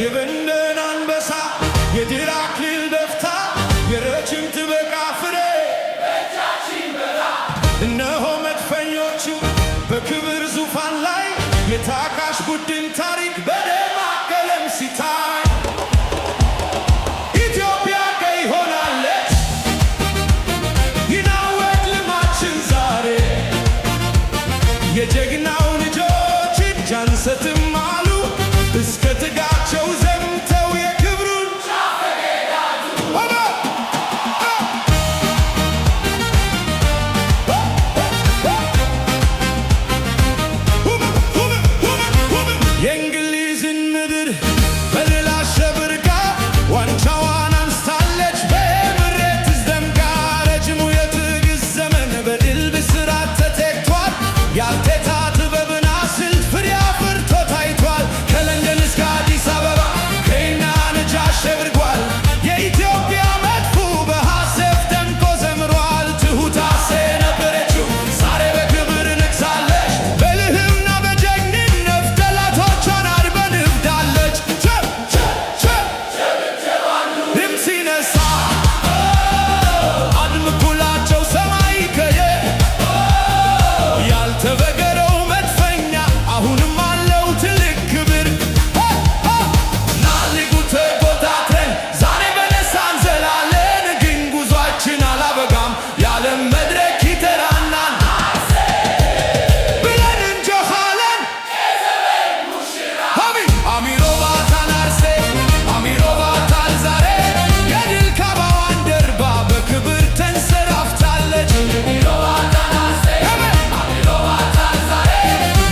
የበነን አንበሳ የድል አክሊል ደፍታ የረጅም ጥበቃ ፍሬ በእጃችን በላ እነሆ መድፈኞቹ በክብር ዙፋን ላይ የታካሽ ቡድን ታሪክ በደማቅ ቀለም ሲታይ ኢትዮጵያ ቀይ ሆናለች ይናወጥ ልማችን ዛሬ የጀግናው ልጆች እጅ አንሰጥም አሉ እስከ ትጋቸው ዘምተው የክብሩን ጫፍ ገዳጁ የእንግሊዝን ምድር በድል አሸብርቃ ዋንጫዋን አንስታለች በምሬት ደምቃ ረጅሙ የትዕግስት ዘመን በድል ብስራት ተተክቷል። የአርቴታ ጥበብና ስልት ፍሬ አፍርቶ ታይቷል። ከለንደን እስከ አዲስ አበባ ከይና ነጃ አሸብርቋል። የኢትዮጵያ መድፉ በሐሴት ደምቆ ዘምሯል። ትሁት አሴ ነበረችው ዛሬ በክብር ነግሳለች። በልህምና በጀግንነት ጠላቶቿን አድባ ንብዳለች። ድምፅ ሲነሳ አድምቁላቸው ሰማይ ከየ ያልተበገረው መድፈኛ አሁንም አለው ትልቅ ክብር ና ሊጉ ተቆጣጥረን ዛሬ በነሳን ዘላለን ግን ጉዟችን አላበቃም የዓለም መድረክ ይጠራናል ብለን እንጮኻለን። አሚሮባታል አርሴ አሚሮባታል ዛሬ የድል ካባዋን ደርባ በክብር ተንሰራፍታለች።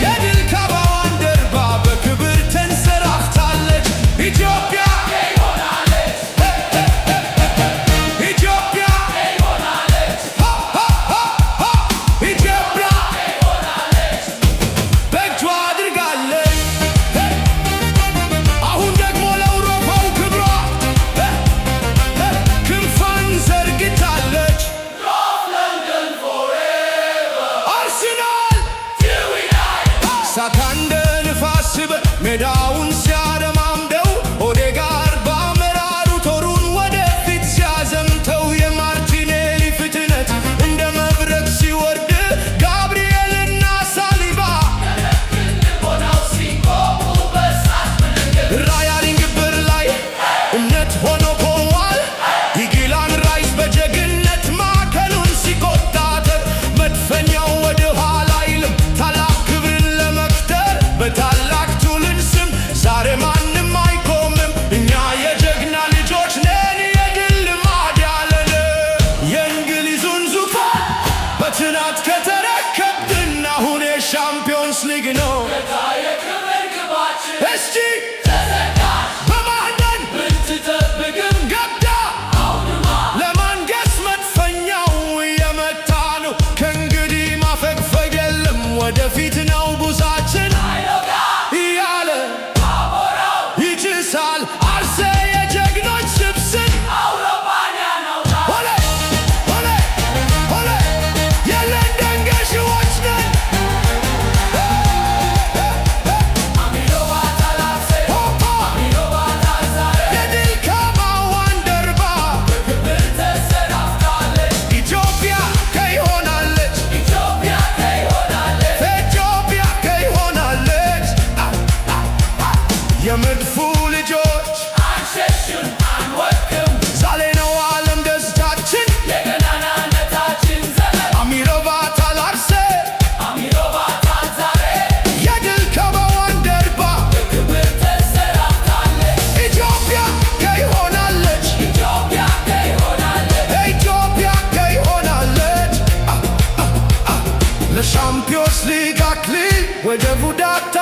የድል ካባዋን ደርባ በክብር ተንሰራፍታለች። ኢትዮጵያ ኢትዮጵያ ኢትዮጵያ በእጇ አድርጋለች። አሁን ደግሞ ለአውሮፓው ክብሯ ክንፏን ዘርግታለች። አርሰናል ሳካ እንደ ንፋስ ሜዳውን ሲያረማምደው ኦዴጋርድ በአመራሩ ቶሩን ወደፊት ሲያዘምተው የማርቲኔሊ ፍጥነት እንደ መብረቅ ሲወርድ ጋብርኤልና ሳሊባ ራያሊንግ በር ላይ እምነት ሆኖ ቆሟል። ይጊላን ራይስ በጀግነት ማዕከሉን ሲቆጣጠር መድፈኛው ወደ ኋላ አይልም ታላቅ ክብርን ለመፍጠር በታላቅ ትውልድ ስም ዛሬ ማንም አይቆምም። እኛ የጀግና ልጆች ነን የድል ልማድ ያለን የእንግሊዙን ዙፋን በትናት ከተረከብን አሁን የሻምፒዮንስ ሊግ ነው እስቲ በማህደን ገብዳ ለማንገስ መድፈኛው የመታ ነው። ከእንግዲህ ማፈግፈግ የለም ወደፊት ነው ጉዟችን እያለ ይጭሳል አርሴ የጀግኖች ስብስብ ሆሌ ሆሌ ሆሌ የለንደን ገዢዎች ነን። የድል ካባዋን ደርባ ኢትዮጵያ ቀይ ሆናለች። ኢትዮጵያ ቀይ ሆናለች። የመድፉ ልጆች ዛሬ ነው ዓለም ደስታችን አሚሮባታል አርሴ የድል ካባዋን ደርባ ኢትዮጵያ ቀይ ሆናለች። ኢትዮጵያ ቀይ ሆናለች። ለሻምፒዮንስ ሊግ አክሊል ወደ ቡዳታ